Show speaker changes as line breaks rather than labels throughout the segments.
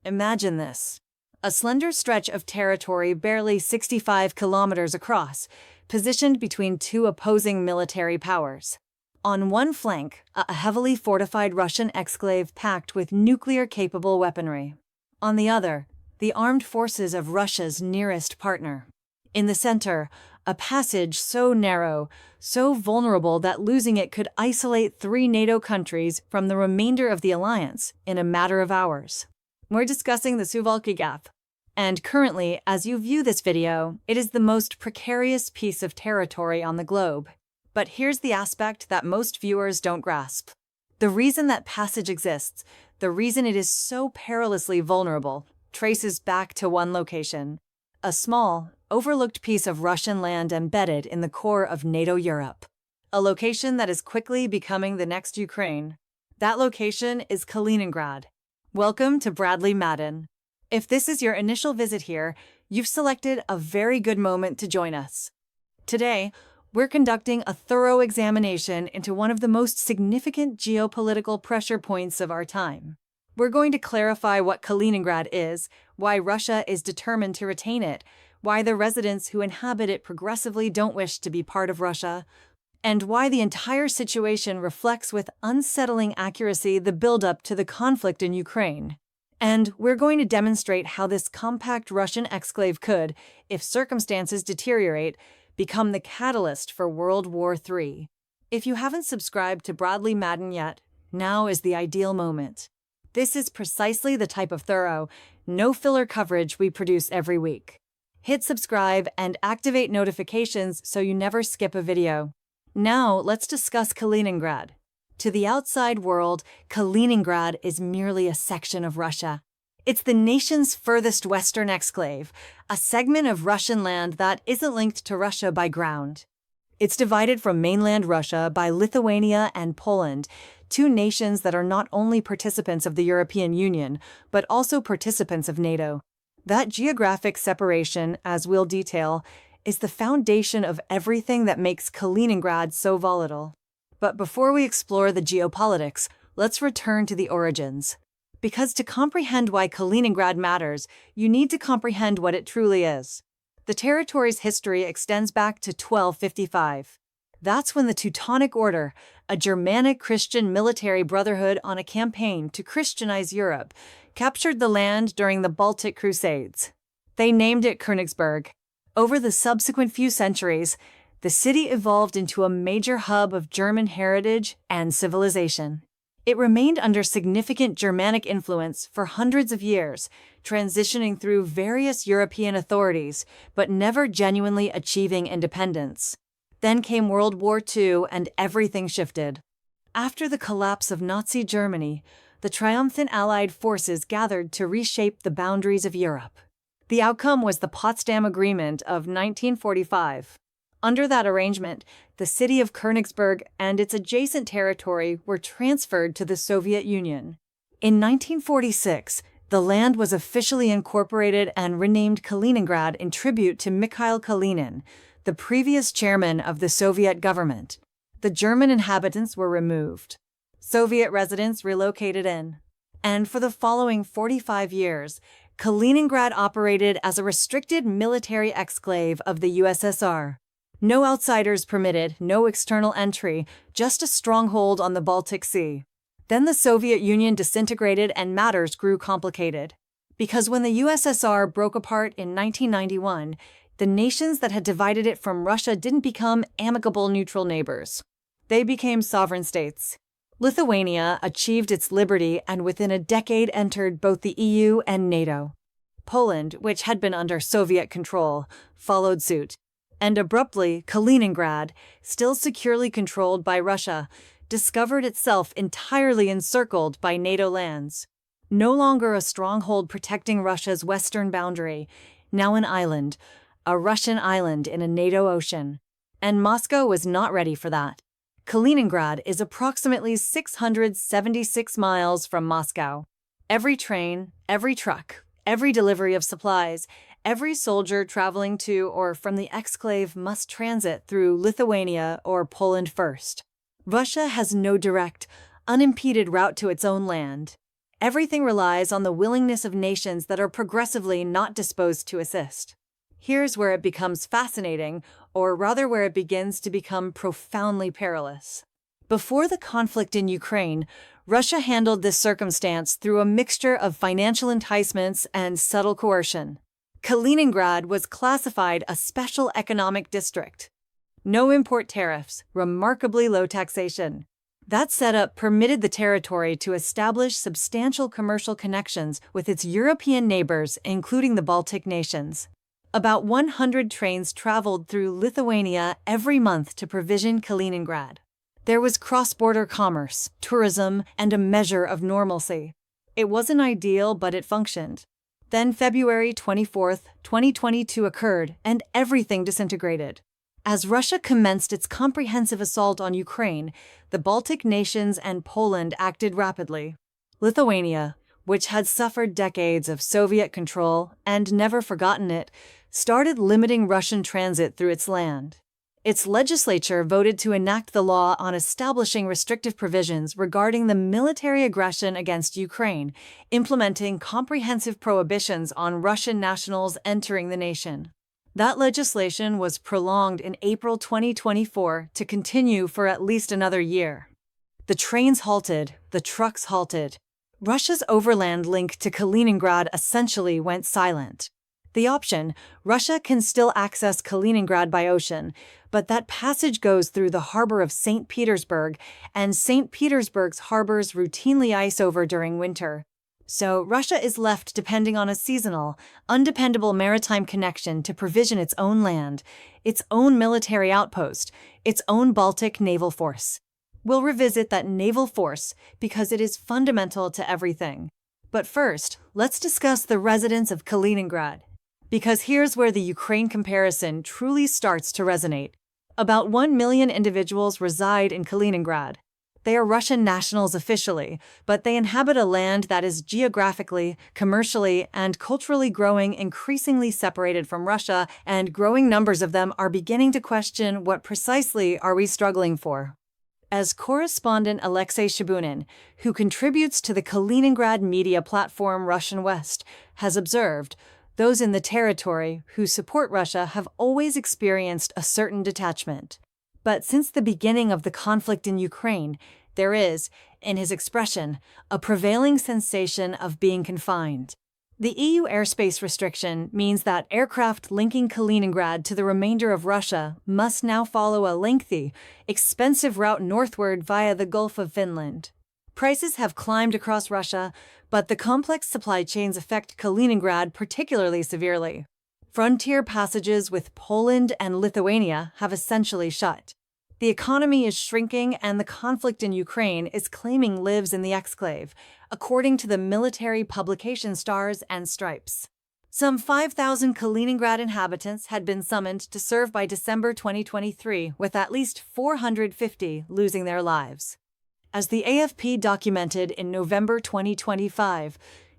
Imagine this. A slender stretch of territory barely 65 kilometers across, positioned between two opposing military powers. On one flank, a heavily fortified Russian exclave packed with nuclear-capable weaponry. On the other, the armed forces of Russia's nearest partner. In the center, a passage so narrow, so vulnerable that losing it could isolate 3 NATO countries from the remainder of the alliance in a matter of hours. We're discussing the Suwalki Gap. And currently, as you view this video, it is the most precarious piece of territory on the globe. But here's the aspect that most viewers don't grasp. The reason that passage exists, the reason it is so perilously vulnerable, traces back to one location. A small, overlooked piece of Russian land embedded in the core of NATO Europe. A location that is quickly becoming the next Ukraine. That location is Kaliningrad. Welcome to Bradley Madden. If this is your initial visit here, you've selected a very good moment to join us. Today, we're conducting a thorough examination into one of the most significant geopolitical pressure points of our time. We're going to clarify what Kaliningrad is, why Russia is determined to retain it, why the residents who inhabit it progressively don't wish to be part of Russia, and why the entire situation reflects with unsettling accuracy the buildup to the conflict in Ukraine. And we're going to demonstrate how this compact Russian exclave could, if circumstances deteriorate, become the catalyst for World War III. If you haven't subscribed to Bradley Madden yet, now is the ideal moment. This is precisely the type of thorough, no-filler coverage we produce every week. Hit subscribe and activate notifications so you never skip a video. Now, let's discuss Kaliningrad. To the outside world, Kaliningrad is merely a section of Russia. It's the nation's furthest western exclave, a segment of Russian land that isn't linked to Russia by ground. It's divided from mainland Russia by Lithuania and Poland, 2 nations that are not only participants of the European Union, but also participants of NATO. That geographic separation, as we'll detail, is the foundation of everything that makes Kaliningrad so volatile. But before we explore the geopolitics, let's return to the origins. Because to comprehend why Kaliningrad matters, you need to comprehend what it truly is. The territory's history extends back to 1255. That's when the Teutonic Order, a Germanic Christian military brotherhood on a campaign to Christianize Europe, captured the land during the Baltic Crusades. They named it Königsberg. Over the subsequent few centuries, the city evolved into a major hub of German heritage and civilization. It remained under significant Germanic influence for hundreds of years, transitioning through various European authorities, but never genuinely achieving independence. Then came World War II and everything shifted. After the collapse of Nazi Germany, the triumphant Allied forces gathered to reshape the boundaries of Europe. The outcome was the Potsdam Agreement of 1945. Under that arrangement, the city of Königsberg and its adjacent territory were transferred to the Soviet Union. In 1946, the land was officially incorporated and renamed Kaliningrad in tribute to Mikhail Kalinin, the previous chairman of the Soviet government. The German inhabitants were removed. Soviet residents relocated in. And for the following 45 years, Kaliningrad operated as a restricted military exclave of the USSR. No outsiders permitted, no external entry, just a stronghold on the Baltic Sea. Then the Soviet Union disintegrated and matters grew complicated. Because when the USSR broke apart in 1991, the nations that had divided it from Russia didn't become amicable neutral neighbors. They became sovereign states. Lithuania achieved its liberty and within a decade entered both the EU and NATO. Poland, which had been under Soviet control, followed suit. And abruptly, Kaliningrad, still securely controlled by Russia, discovered itself entirely encircled by NATO lands. No longer a stronghold protecting Russia's western boundary, now an island, a Russian island in a NATO ocean. And Moscow was not ready for that. Kaliningrad is approximately 676 miles from Moscow. Every train, every truck, every delivery of supplies, every soldier traveling to or from the exclave must transit through Lithuania or Poland first. Russia has no direct, unimpeded route to its own land. everything relies on the willingness of nations that are progressively not disposed to assist. Here's where it becomes fascinating, or rather where it begins to become profoundly perilous. Before the conflict in Ukraine, Russia handled this circumstance through a mixture of financial enticements and subtle coercion. Kaliningrad was classified a special economic district. No import tariffs, remarkably low taxation. That setup permitted the territory to establish substantial commercial connections with its European neighbors, including the Baltic nations. About 100 trains traveled through Lithuania every month to provision Kaliningrad. There was cross-border commerce, tourism, and a measure of normalcy. It wasn't ideal, but it functioned. Then February 24, 2022 occurred, and everything disintegrated. As Russia commenced its comprehensive assault on Ukraine, the Baltic nations and Poland acted rapidly. Lithuania, which had suffered decades of Soviet control and never forgotten it, started limiting Russian transit through its land. Its legislature voted to enact the law on establishing restrictive provisions regarding the military aggression against Ukraine, implementing comprehensive prohibitions on Russian nationals entering the nation. That legislation was prolonged in April 2024 to continue for at least another year. The trains halted, the trucks halted. Russia's overland link to Kaliningrad essentially went silent. The option, Russia can still access Kaliningrad by ocean, but that passage goes through the harbor of St. Petersburg, and St. Petersburg's harbors routinely ice over during winter. So Russia is left depending on a seasonal, undependable maritime connection to provision its own land, its own military outpost, its own Baltic naval force. We'll revisit that naval force because it is fundamental to everything. But first, let's discuss the residents of Kaliningrad. Because here's where the Ukraine comparison truly starts to resonate. About 1 million individuals reside in Kaliningrad. They are Russian nationals officially, but they inhabit a land that is geographically, commercially, and culturally growing increasingly separated from Russia, and growing numbers of them are beginning to question what precisely are we struggling for. As correspondent Alexei Shabunin, who contributes to the Kaliningrad media platform Russian West, has observed, those in the territory who support Russia have always experienced a certain detachment. But since the beginning of the conflict in Ukraine, there is, in his expression, a prevailing sensation of being confined. The EU airspace restriction means that aircraft linking Kaliningrad to the remainder of Russia must now follow a lengthy, expensive route northward via the Gulf of Finland. Prices have climbed across Russia, but the complex supply chains affect Kaliningrad particularly severely. Frontier passages with Poland and Lithuania have essentially shut. The economy is shrinking, and the conflict in Ukraine is claiming lives in the exclave, according to the military publication Stars and Stripes. Some 5,000 Kaliningrad inhabitants had been summoned to serve by December 2023, with at least 450 losing their lives. As the AFP documented in November 2025,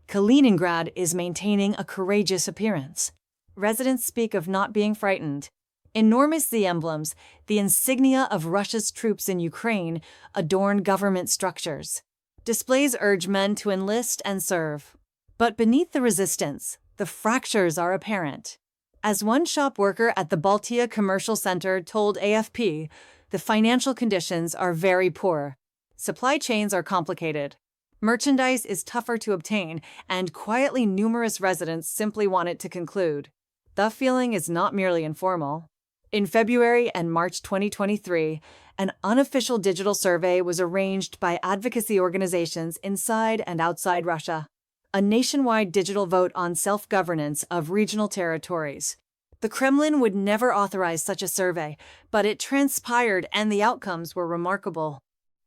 Kaliningrad is maintaining a courageous appearance. Residents speak of not being frightened. Enormous Z emblems, the insignia of Russia's troops in Ukraine, adorn government structures. Displays urge men to enlist and serve. But beneath the resistance, the fractures are apparent. As one shop worker at the Baltia Commercial Center told AFP, the financial conditions are very poor. Supply chains are complicated. Merchandise is tougher to obtain, and quietly numerous residents simply want it to conclude. The feeling is not merely informal. In February and March 2023, an unofficial digital survey was arranged by advocacy organizations inside and outside Russia, a nationwide digital vote on self-governance of regional territories. The Kremlin would never authorize such a survey, but it transpired and the outcomes were remarkable.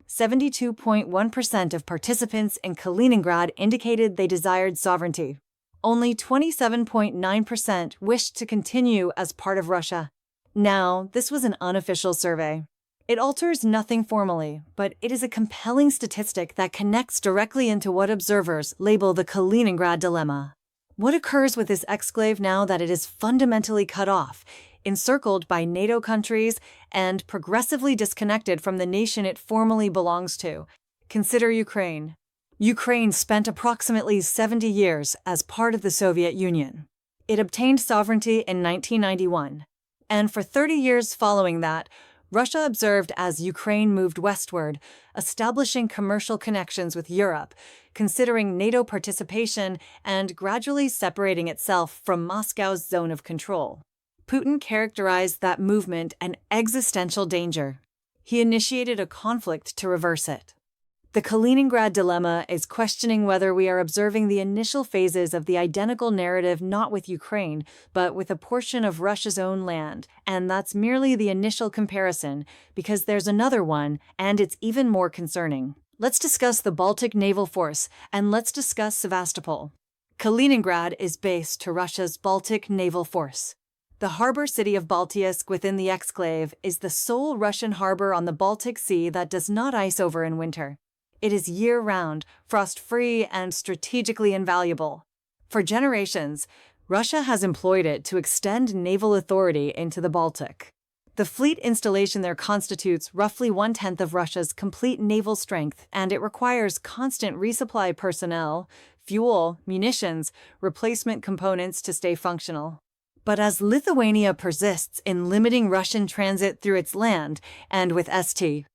72.1% of participants in Kaliningrad indicated they desired sovereignty. Only 27.9% wished to continue as part of Russia. Now, this was an unofficial survey. It alters nothing formally, but it is a compelling statistic that connects directly into what observers label the Kaliningrad dilemma. What occurs with this exclave now that it is fundamentally cut off, encircled by NATO countries, and progressively disconnected from the nation it formally belongs to? Consider Ukraine. Ukraine spent approximately 70 years as part of the Soviet Union. It obtained sovereignty in 1991, and for 30 years following that, Russia observed as Ukraine moved westward, establishing commercial connections with Europe, considering NATO participation, and gradually separating itself from Moscow's zone of control. Putin characterized that movement an existential danger. He initiated a conflict to reverse it. The Kaliningrad dilemma is questioning whether we are observing the initial phases of the identical narrative not with Ukraine, but with a portion of Russia's own land, and that's merely the initial comparison, because there's another one, and it's even more concerning. Let's discuss the Baltic Naval Force, and let's discuss Sevastopol. Kaliningrad is base to Russia's Baltic Naval Force. The harbor city of Baltiisk within the exclave is the sole Russian harbor on the Baltic Sea that does not ice over in winter. It is year-round, frost-free, and strategically invaluable. For generations, Russia has employed it to extend naval authority into the Baltic. The fleet installation there constitutes roughly 1/10 of Russia's complete naval strength, and it requires constant resupply personnel, fuel, munitions, replacement components to stay functional. But as Lithuania persists in limiting Russian transit through its land, and with St.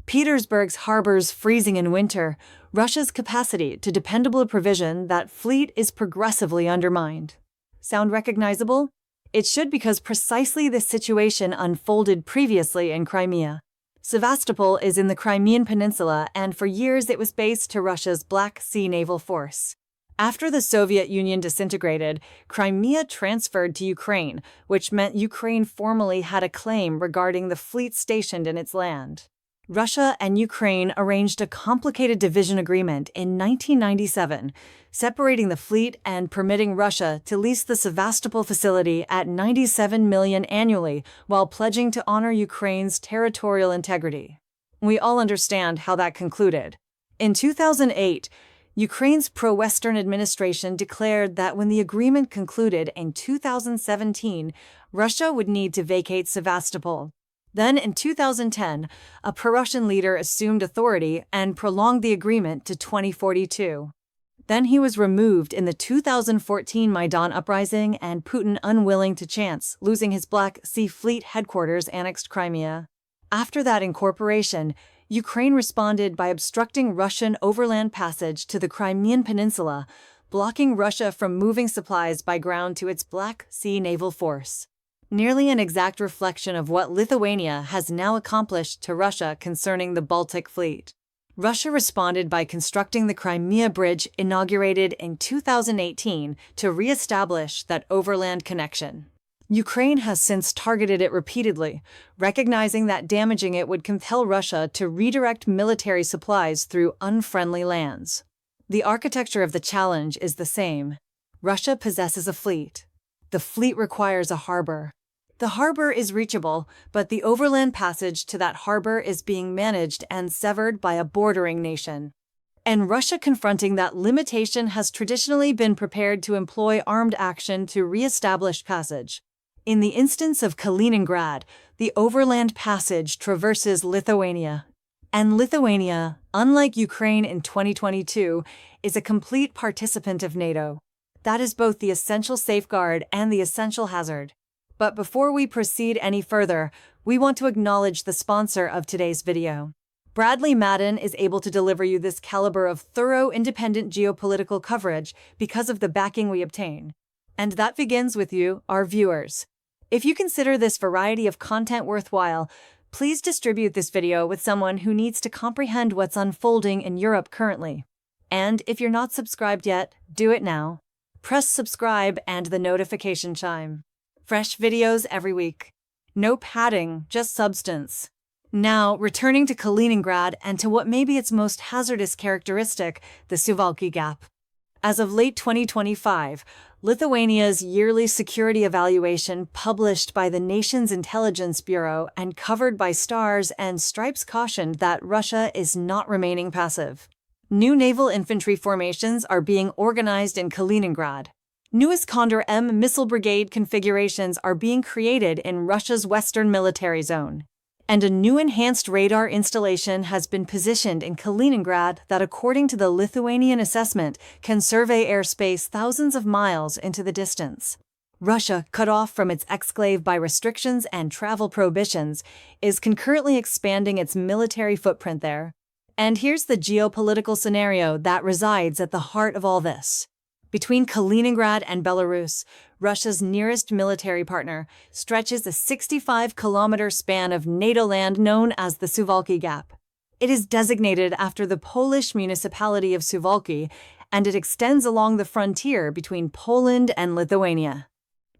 Petersburg's harbors freezing in winter, Russia's capacity to dependable provision that fleet is progressively undermined. Sound recognizable? It should, because precisely this situation unfolded previously in Crimea. Sevastopol is in the Crimean Peninsula, and for years it was based to Russia's Black Sea Naval Force. After the Soviet Union disintegrated, Crimea transferred to Ukraine, which meant Ukraine formally had a claim regarding the fleet stationed in its land. Russia and Ukraine arranged a complicated division agreement in 1997, separating the fleet and permitting Russia to lease the Sevastopol facility at $97 million annually while pledging to honor Ukraine's territorial integrity. We all understand how that concluded. In 2008, Ukraine's pro-Western administration declared that when the agreement concluded in 2017, Russia would need to vacate Sevastopol. Then, in 2010, a pro-Russian leader assumed authority and prolonged the agreement to 2042. Then he was removed in the 2014 Maidan uprising, and Putin, unwilling to chance losing his Black Sea Fleet headquarters, annexed Crimea. After that incorporation, Ukraine responded by obstructing Russian overland passage to the Crimean Peninsula, blocking Russia from moving supplies by ground to its Black Sea Naval Force. Nearly an exact reflection of what Lithuania has now accomplished to Russia concerning the Baltic Fleet. Russia responded by constructing the Crimea Bridge, inaugurated in 2018, to re-establish that overland connection. Ukraine has since targeted it repeatedly, recognizing that damaging it would compel Russia to redirect military supplies through unfriendly lands. The architecture of the challenge is the same. Russia possesses a fleet. The fleet requires a harbor. The harbor is reachable, but the overland passage to that harbor is being managed and severed by a bordering nation. And Russia, confronting that limitation, has traditionally been prepared to employ armed action to re-establish passage. In the instance of Kaliningrad, the overland passage traverses Lithuania. And Lithuania, unlike Ukraine in 2022, is a complete participant of NATO. That is both the essential safeguard and the essential hazard. But before we proceed any further, we want to acknowledge the sponsor of today's video. Bradley Madden is able to deliver you this caliber of thorough, independent geopolitical coverage because of the backing we obtain. And that begins with you, our viewers. If you consider this variety of content worthwhile, please distribute this video with someone who needs to comprehend what's unfolding in Europe currently. And if you're not subscribed yet, do it now. Press subscribe and the notification chime. Fresh videos every week. No padding, just substance. Now, returning to Kaliningrad and to what may be its most hazardous characteristic, the Suwalki Gap. As of late 2025, Lithuania's yearly security evaluation, published by the nation's intelligence bureau and covered by stars and stripes, cautioned that Russia is not remaining passive. New naval infantry formations are being organized in Kaliningrad. New Iskander-M missile brigade configurations are being created in Russia's western military zone. And a new enhanced radar installation has been positioned in Kaliningrad that, according to the Lithuanian assessment, can survey airspace thousands of miles into the distance. Russia, cut off from its exclave by restrictions and travel prohibitions, is concurrently expanding its military footprint there. And here's the geopolitical scenario that resides at the heart of all this. Between Kaliningrad and Belarus, Russia's nearest military partner, stretches a 65-kilometer span of NATO land known as the Suwalki Gap. It is designated after the Polish municipality of Suwalki, and it extends along the frontier between Poland and Lithuania.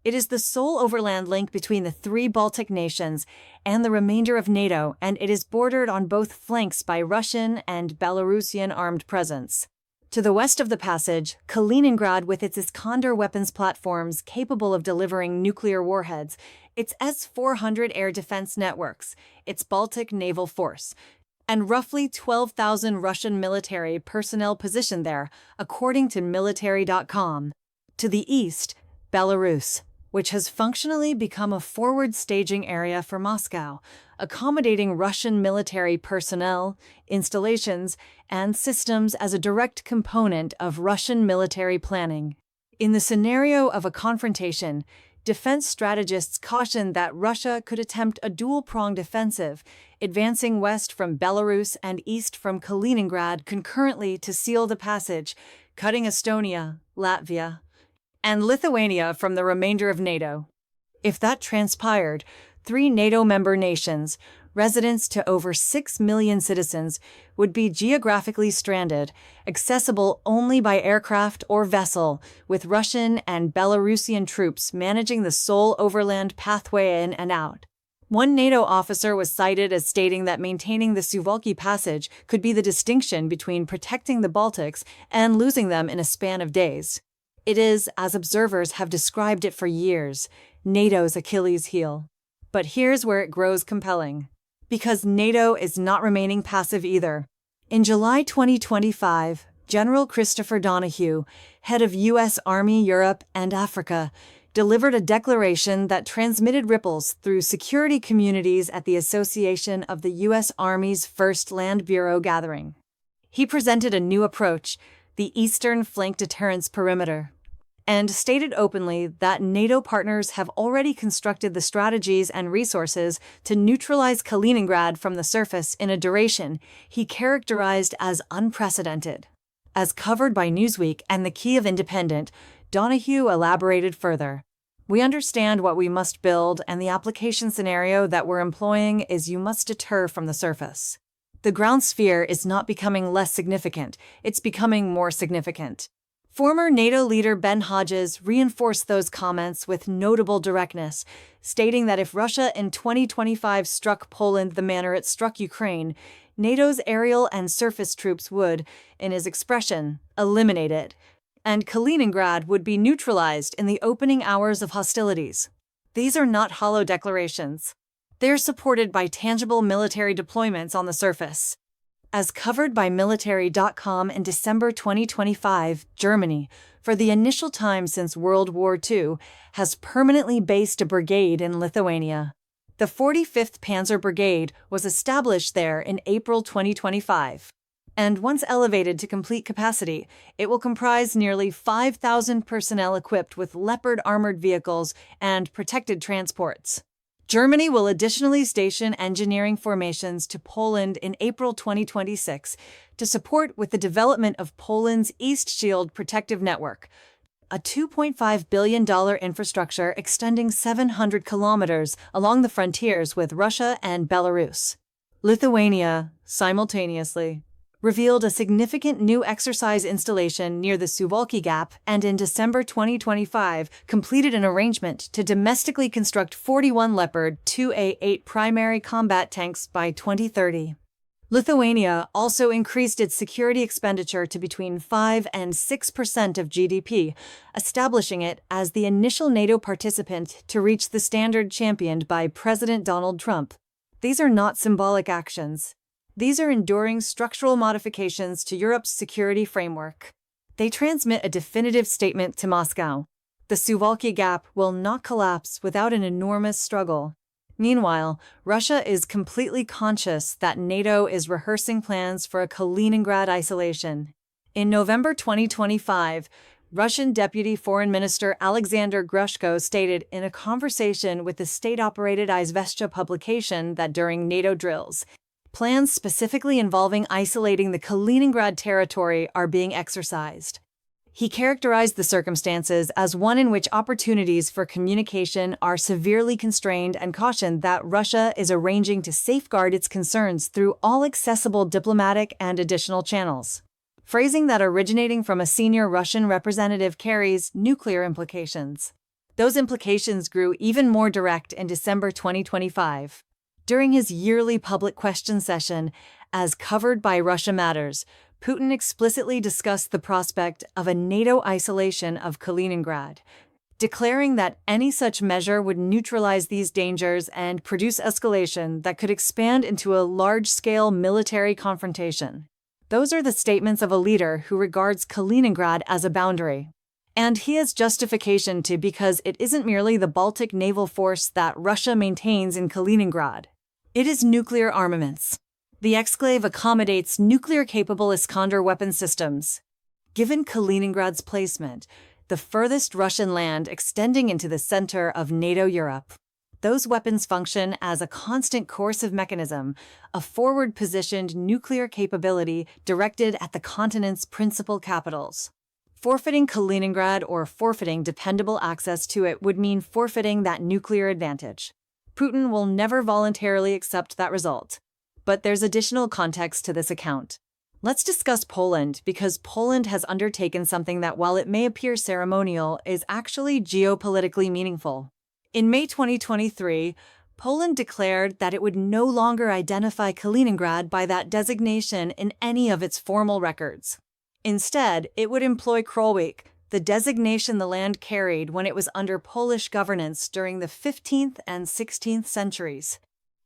It is the sole overland link between the three Baltic nations and the remainder of NATO, and it is bordered on both flanks by Russian and Belarusian armed presence. To the west of the passage, Kaliningrad, with its Iskander weapons platforms capable of delivering nuclear warheads, its S-400 air defense networks, its Baltic naval force, and roughly 12,000 Russian military personnel positioned there, according to military.com. To the east, Belarus, which has functionally become a forward staging area for Moscow, accommodating Russian military personnel, installations, and systems as a direct component of Russian military planning. In the scenario of a confrontation, defense strategists caution that Russia could attempt a dual-pronged offensive, advancing west from Belarus and east from Kaliningrad concurrently to seal the passage, cutting Estonia, Latvia, and Lithuania from the remainder of NATO. If that transpired, 3 NATO member nations, residents to over 6 million citizens, would be geographically stranded, accessible only by aircraft or vessel, with Russian and Belarusian troops managing the sole overland pathway in and out. One NATO officer was cited as stating that maintaining the Suwalki Passage could be the distinction between protecting the Baltics and losing them in a span of days. It is, as observers have described it for years, NATO's Achilles heel. But here's where it grows compelling. Because NATO is not remaining passive either. In July 2025, General Christopher Donahue, head of U.S. Army Europe and Africa, delivered a declaration that transmitted ripples through security communities at the Association of the U.S. Army's First Land Bureau gathering. He presented a new approach, the Eastern Flank Deterrence Perimeter, and stated openly that NATO partners have already constructed the strategies and resources to neutralize Kaliningrad from the surface in a duration he characterized as unprecedented. As covered by Newsweek and the Kyiv Independent, Donahue elaborated further. "We understand what we must build, and the application scenario that we're employing is you must deter from the surface. The ground sphere is not becoming less significant, it's becoming more significant." Former NATO leader Ben Hodges reinforced those comments with notable directness, stating that if Russia in 2025 struck Poland the manner it struck Ukraine, NATO's aerial and surface troops would, in his expression, eliminate it, and Kaliningrad would be neutralized in the opening hours of hostilities. These are not hollow declarations. They're supported by tangible military deployments on the surface. As covered by military.com in December 2025, Germany, for the initial time since World War II, has permanently based a brigade in Lithuania. The 45th Panzer Brigade was established there in April 2025. And once elevated to complete capacity, it will comprise nearly 5,000 personnel equipped with Leopard armored vehicles and protected transports. Germany will additionally station engineering formations to Poland in April 2026 to support with the development of Poland's East Shield protective network, a $2.5 billion infrastructure extending 700 kilometers along the frontiers with Russia and Belarus. Lithuania, simultaneously, revealed a significant new exercise installation near the Suwalki Gap and in December 2025 completed an arrangement to domestically construct 41 Leopard 2A8 primary combat tanks by 2030. Lithuania also increased its security expenditure to between 5 and 6% of GDP, establishing it as the initial NATO participant to reach the standard championed by President Donald Trump. These are not symbolic actions. These are enduring structural modifications to Europe's security framework. They transmit a definitive statement to Moscow. The Suwalki Gap will not collapse without an enormous struggle. Meanwhile, Russia is completely conscious that NATO is rehearsing plans for a Kaliningrad isolation. In November 2025, Russian Deputy Foreign Minister Alexander Grushko stated in a conversation with the state-operated Izvestia publication that during NATO drills, plans specifically involving isolating the Kaliningrad territory are being exercised. He characterized the circumstances as one in which opportunities for communication are severely constrained and cautioned that Russia is arranging to safeguard its concerns through all accessible diplomatic and additional channels. Phrasing that originating from a senior Russian representative carries nuclear implications. Those implications grew even more direct in December 2025. During his yearly public question session, as covered by Russia Matters, Putin explicitly discussed the prospect of a NATO isolation of Kaliningrad, declaring that any such measure would neutralize these dangers and produce escalation that could expand into a large-scale military confrontation. Those are the statements of a leader who regards Kaliningrad as a boundary. And he has justification to because it isn't merely the Baltic naval force that Russia maintains in Kaliningrad. It is nuclear armaments. The exclave accommodates nuclear-capable Iskander weapon systems. Given Kaliningrad's placement, the furthest Russian land extending into the center of NATO Europe, those weapons function as a constant coercive mechanism, a forward-positioned nuclear capability directed at the continent's principal capitals. Forfeiting Kaliningrad or forfeiting dependable access to it would mean forfeiting that nuclear advantage. Putin will never voluntarily accept that result. But there's additional context to this account. Let's discuss Poland because Poland has undertaken something that, while it may appear ceremonial, is actually geopolitically meaningful. In May 2023, Poland declared that it would no longer identify Kaliningrad by that designation in any of its formal records. Instead, it would employ Królewik, the designation the land carried when it was under Polish governance during the 15th and 16th centuries.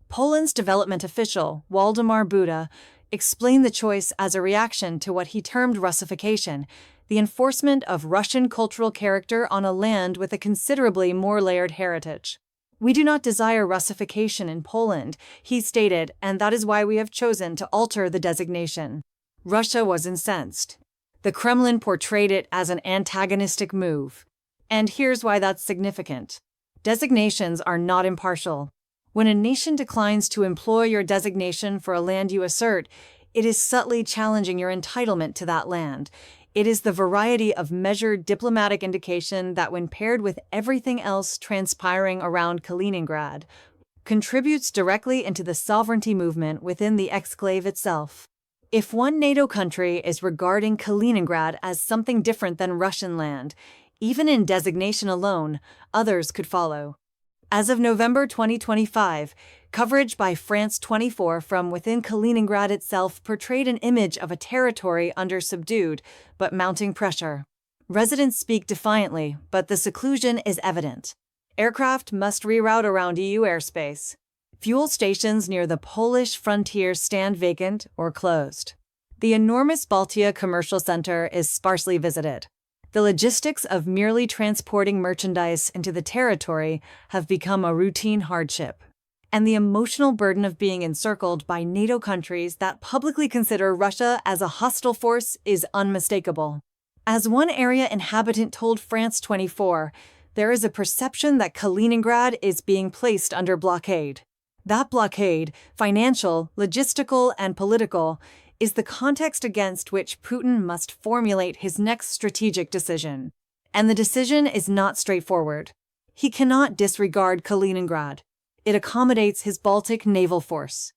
Poland's development official, Waldemar Buda, explained the choice as a reaction to what he termed Russification, the enforcement of Russian cultural character on a land with a considerably more layered heritage. We do not desire Russification in Poland, he stated, and that is why we have chosen to alter the designation. Russia was incensed. The Kremlin portrayed it as an antagonistic move. And here's why that's significant. Designations are not impartial. When a nation declines to employ your designation for a land you assert, it is subtly challenging your entitlement to that land. It is the variety of measured diplomatic indication that, when paired with everything else transpiring around Kaliningrad, contributes directly into the sovereignty movement within the exclave itself. If one NATO country is regarding Kaliningrad as something different than Russian land, even in designation alone, others could follow. As of November 2025, coverage by France 24 from within Kaliningrad itself portrayed an image of a territory under subdued but mounting pressure. Residents speak defiantly, but the seclusion is evident. Aircraft must reroute around EU airspace. Fuel stations near the Polish frontier stand vacant or closed. The enormous Baltia commercial center is sparsely visited. The logistics of merely transporting merchandise into the territory have become a routine hardship. And the emotional burden of being encircled by NATO countries that publicly consider Russia as a hostile force is unmistakable. As one area inhabitant told France 24, there is a perception that Kaliningrad is being placed under blockade. That blockade, financial, logistical, and political, is the context against which Putin must formulate his next strategic decision. And the decision is not straightforward. He cannot disregard Kaliningrad. It accommodates his Baltic naval force.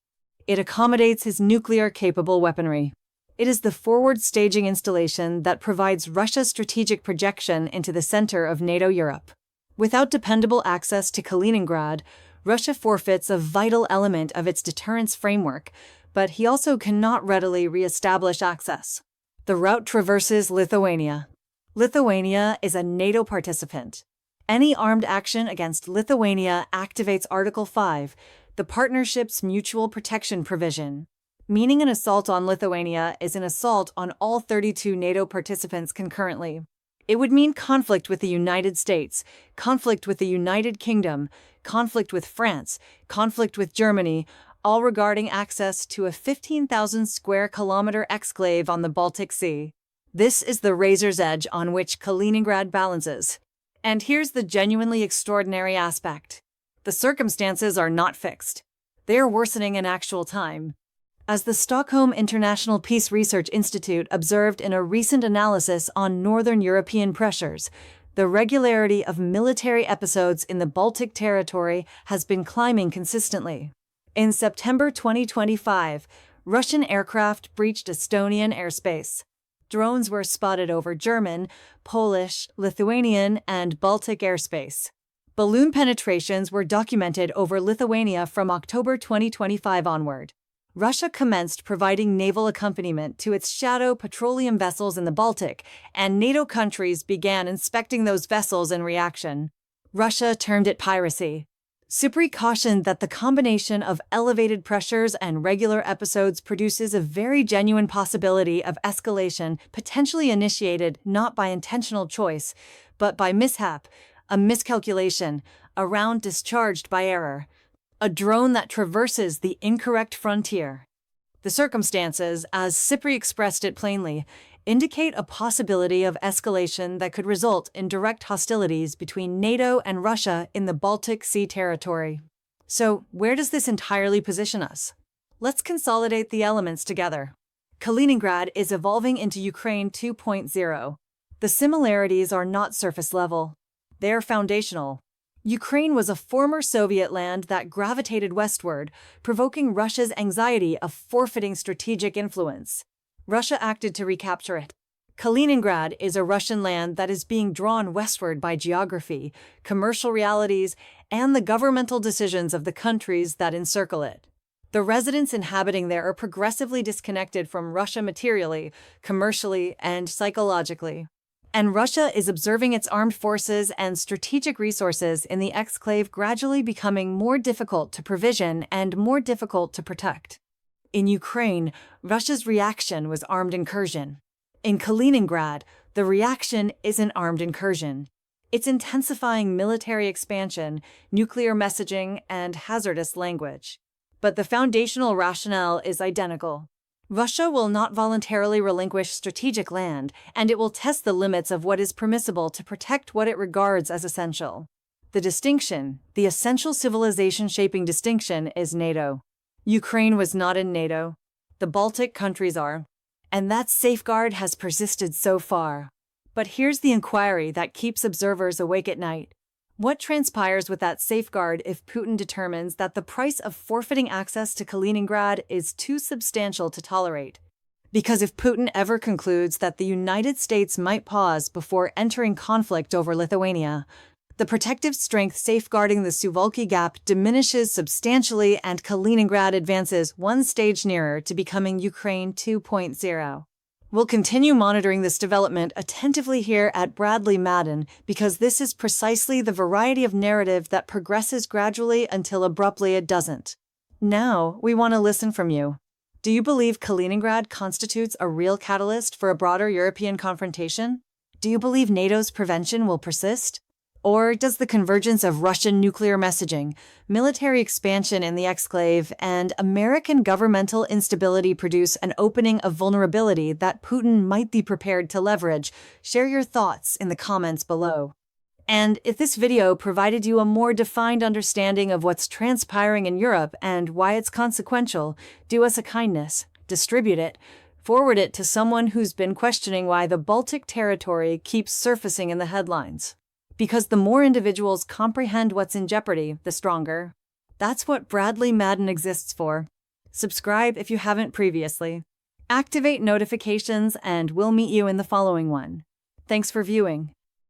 It accommodates his nuclear-capable weaponry. It is the forward staging installation that provides Russia's strategic projection into the center of NATO Europe. Without dependable access to Kaliningrad, Russia forfeits a vital element of its deterrence framework, but he also cannot readily re-establish access. The route traverses Lithuania. Lithuania is a NATO participant. Any armed action against Lithuania activates Article 5, the partnership's mutual protection provision, meaning an assault on Lithuania is an assault on all 32 NATO participants concurrently. It would mean conflict with the United States, conflict with the United Kingdom, conflict with France, conflict with Germany, all regarding access to a 15,000 square kilometer exclave on the Baltic Sea. This is the razor's edge on which Kaliningrad balances. And here's the genuinely extraordinary aspect. The circumstances are not fixed. They are worsening in actual time. As the Stockholm International Peace Research Institute observed in a recent analysis on Northern European pressures, the regularity of military episodes in the Baltic territory has been climbing consistently. In September 2025, Russian aircraft breached Estonian airspace. Drones were spotted over German, Polish, Lithuanian, and Baltic airspace. Balloon penetrations were documented over Lithuania from October 2025 onward. Russia commenced providing naval accompaniment to its shadow petroleum vessels in the Baltic, and NATO countries began inspecting those vessels in reaction. Russia termed it piracy. Supri cautioned that the combination of elevated pressures and regular episodes produces a very genuine possibility of escalation potentially initiated not by intentional choice, but by mishap, a miscalculation, a round discharged by error, a drone that traverses the incorrect frontier. The circumstances, as Supri expressed it plainly, indicate a possibility of escalation that could result in direct hostilities between NATO and Russia in the Baltic Sea territory. So, where does this entirely position us? Let's consolidate the elements together. Kaliningrad is evolving into Ukraine 2.0. The similarities are not surface level. They are foundational. Ukraine was a former Soviet land that gravitated westward, provoking Russia's anxiety of forfeiting strategic influence. Russia acted to recapture it. Kaliningrad is a Russian land that is being drawn westward by geography, commercial realities, and the governmental decisions of the countries that encircle it. The residents inhabiting there are progressively disconnected from Russia materially, commercially, and psychologically. And Russia is observing its armed forces and strategic resources in the exclave gradually becoming more difficult to provision and more difficult to protect. In Ukraine, Russia's reaction was armed incursion. In Kaliningrad, the reaction is an armed incursion. It's intensifying military expansion, nuclear messaging, and hazardous language. But the foundational rationale is identical. Russia will not voluntarily relinquish strategic land, and it will test the limits of what is permissible to protect what it regards as essential. The distinction, the essential civilization-shaping distinction, is NATO. Ukraine was not in NATO. The Baltic countries are. And that safeguard has persisted so far. But here's the inquiry that keeps observers awake at night. What transpires with that safeguard if Putin determines that the price of forfeiting access to Kaliningrad is too substantial to tolerate? Because if Putin ever concludes that the United States might pause before entering conflict over Lithuania, the protective strength safeguarding the Suwalki Gap diminishes substantially and Kaliningrad advances one stage nearer to becoming Ukraine 2.0. We'll continue monitoring this development attentively here at Bradley Madden because this is precisely the variety of narrative that progresses gradually until abruptly it doesn't. Now, we want to listen from you. Do you believe Kaliningrad constitutes a real catalyst for a broader European confrontation? Do you believe NATO's prevention will persist? Or does the convergence of Russian nuclear messaging, military expansion in the exclave, and American governmental instability produce an opening of vulnerability that Putin might be prepared to leverage? Share your thoughts in the comments below. And if this video provided you a more defined understanding of what's transpiring in Europe and why it's consequential, do us a kindness, distribute it, forward it to someone who's been questioning why the Baltic territory keeps surfacing in the headlines. Because the more individuals comprehend what's in jeopardy, the stronger. That's what Bradley Madden exists for. Subscribe if you haven't previously. Activate notifications and we'll meet you in the following one. Thanks for viewing.